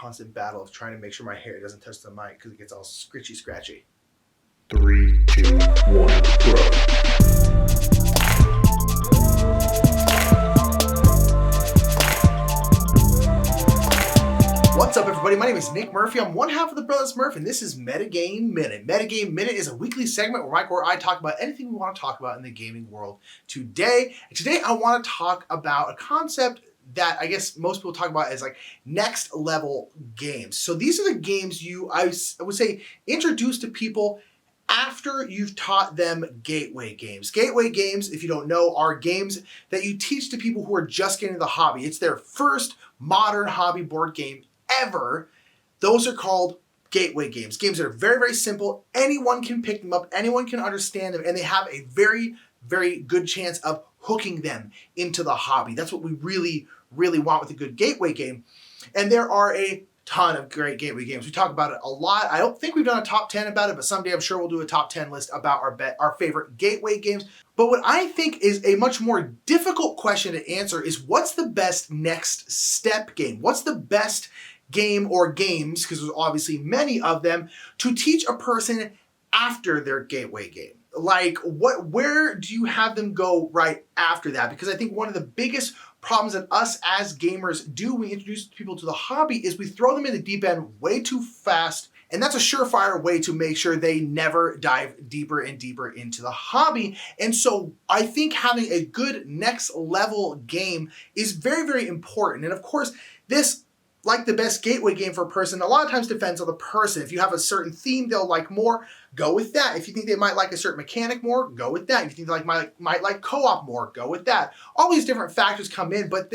constant battle of trying to make sure my hair doesn't touch the mic because it gets all scritchy scratchy. 3, 2, 1, go. What's up, everybody? My name is Nick Murphy. I'm one half of the Brothers Murph, and this is Metagame Minute. Metagame Minute is a weekly segment where Mike or I talk about anything we want to talk about in the gaming world today. Today, I want to talk about a concept that I guess most people talk about as like next level games. So these are the games I would say, introduce to people after you've taught them gateway games. Gateway games, if you don't know, are games that you teach to people who are just getting into the hobby. It's their first modern hobby board game ever. Those are called gateway games. Games that are very, very simple. Anyone can pick them up. Anyone can understand them. And they have a very, very good chance of hooking them into the hobby. That's what we really, really want with a good gateway game. And there are a ton of great gateway games. We talk about it a lot. I don't think we've done a top 10 about it, but someday I'm sure we'll do a top 10 list about our favorite gateway games. But what I think is a much more difficult question to answer is, what's the best next step game? What's the best game or games, because there's obviously many of them, to teach a person after their gateway game? Like, where do you have them go right after that? Because I think one of the biggest problems that us as gamers do when we introduce people to the hobby is we throw them in the deep end way too fast. And that's a surefire way to make sure they never dive deeper and deeper into the hobby. And so I think having a good next level game is very, very important. And of course, this, like the best gateway game for a person, a lot of times depends on the person. If you have a certain theme they'll like more, go with that. If you think they might like a certain mechanic more, go with that. If you think they might like co-op more, go with that. All these different factors come in, but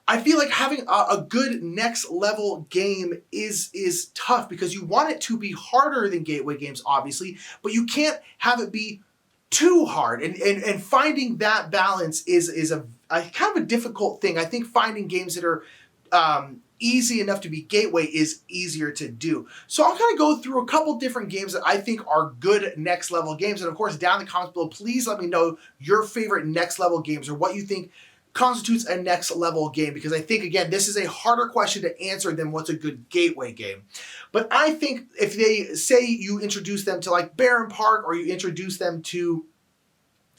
I feel like having a good next level game is tough because you want it to be harder than gateway games, obviously, but you can't have it be too hard. And finding that balance is a kind of a difficult thing. I think finding games that are easy enough to be gateway is easier to do. So I'll kind of go through a couple different games that I think are good next level games. And of course, down in the comments below, please let me know your favorite next level games or what you think constitutes a next level game, because I think, again, this is a harder question to answer than what's a good gateway game. But I think if they say you introduce them to like Barren Park, or you introduce them to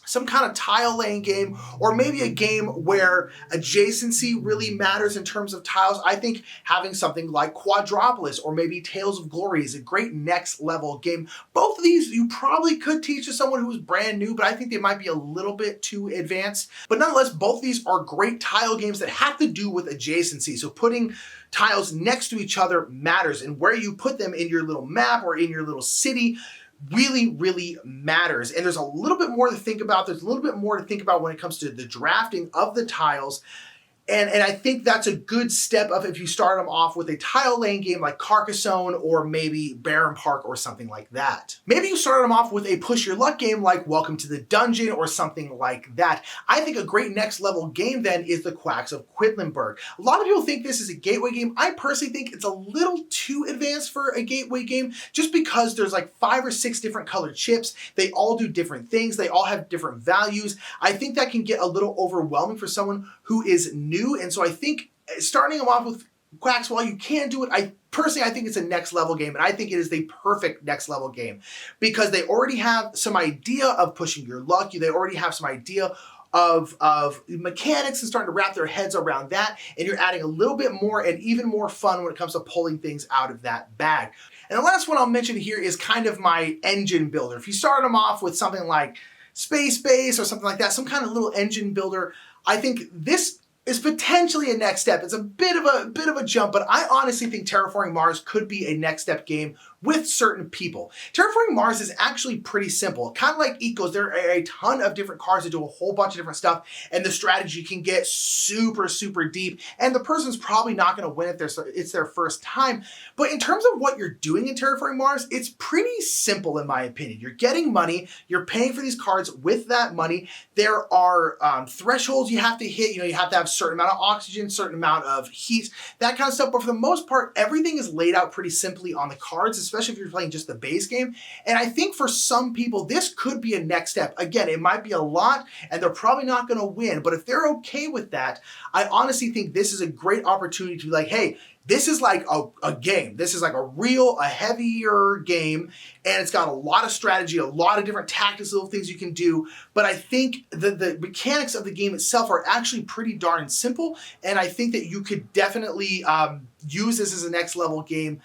some kind of tile laying game, or maybe a game where adjacency really matters in terms of tiles, I think having something like Quadropolis or maybe Tales of Glory is a great next level game. Both of these you probably could teach to someone who's brand new, but I think they might be a little bit too advanced. But nonetheless, both of these are great tile games that have to do with adjacency. So putting tiles next to each other matters, and where you put them in your little map or in your little city really, really matters. And there's a little bit more to think about. There's a little bit more to think about when it comes to the drafting of the tiles. And I think that's a good step up if you start them off with a tile laying game like Carcassonne or maybe Barren Park or something like that. Maybe you start them off with a push your luck game like Welcome to the Dungeon or something like that. I think a great next level game then is the Quacks of Quedlinburg. A lot of people think this is a gateway game. I personally think it's a little too advanced for a gateway game, just because there's like 5 or 6 different colored chips. They all do different things. They all have different values. I think that can get a little overwhelming for someone who is new. And so I think starting them off with Quacks, while you can do it, I think it's a next level game, and I think it is the perfect next level game because they already have some idea of pushing your luck. They already have some idea of mechanics and starting to wrap their heads around that, and you're adding a little bit more and even more fun when it comes to pulling things out of that bag. And the last one I'll mention here is kind of my engine builder. If you start them off with something like Space Base or something like that, some kind of little engine builder, I think this is potentially a next step. It's a bit of a jump, but I honestly think Terraforming Mars could be a next step game with certain people. Terraforming Mars is actually pretty simple. Kind of like Ecos, there are a ton of different cards that do a whole bunch of different stuff, and the strategy can get super, super deep, and the person's probably not going to win if it's their first time. But in terms of what you're doing in Terraforming Mars, it's pretty simple in my opinion. You're getting money, you're paying for these cards with that money. There are thresholds you have to hit. You have to have a certain amount of oxygen, certain amount of heat, that kind of stuff. But for the most part, everything is laid out pretty simply on the cards as especially if you're playing just the base game. And I think for some people, this could be a next step. Again, it might be a lot, and they're probably not going to win. But if they're okay with that, I honestly think this is a great opportunity to be like, hey, this is like a game. This is like a heavier game, and it's got a lot of strategy, a lot of different tactics, little things you can do. But I think the mechanics of the game itself are actually pretty darn simple, and I think that you could definitely use this as a next level game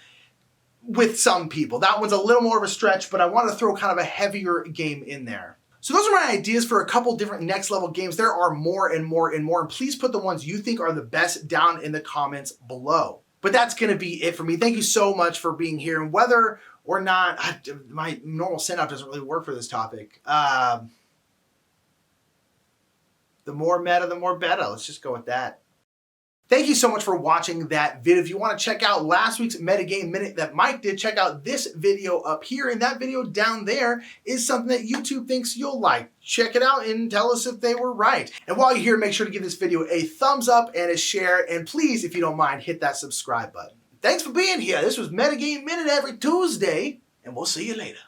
with some people. That one's a little more of a stretch, but I wanted to throw kind of a heavier game in there. So those are my ideas for a couple different next level games. There are more and more and more, and please put the ones you think are the best down in the comments below. But that's going to be it for me. Thank you so much for being here. And whether or not, my normal send out doesn't really work for this topic. The more meta, the more beta. Let's just go with that. Thank you so much for watching that video. If you want to check out last week's Metagame Minute that Mike did, check out this video up here. And that video down there is something that YouTube thinks you'll like. Check it out and tell us if they were right. And while you're here, make sure to give this video a thumbs up and a share. And please, if you don't mind, hit that subscribe button. Thanks for being here. This was Metagame Minute every Tuesday, and we'll see you later.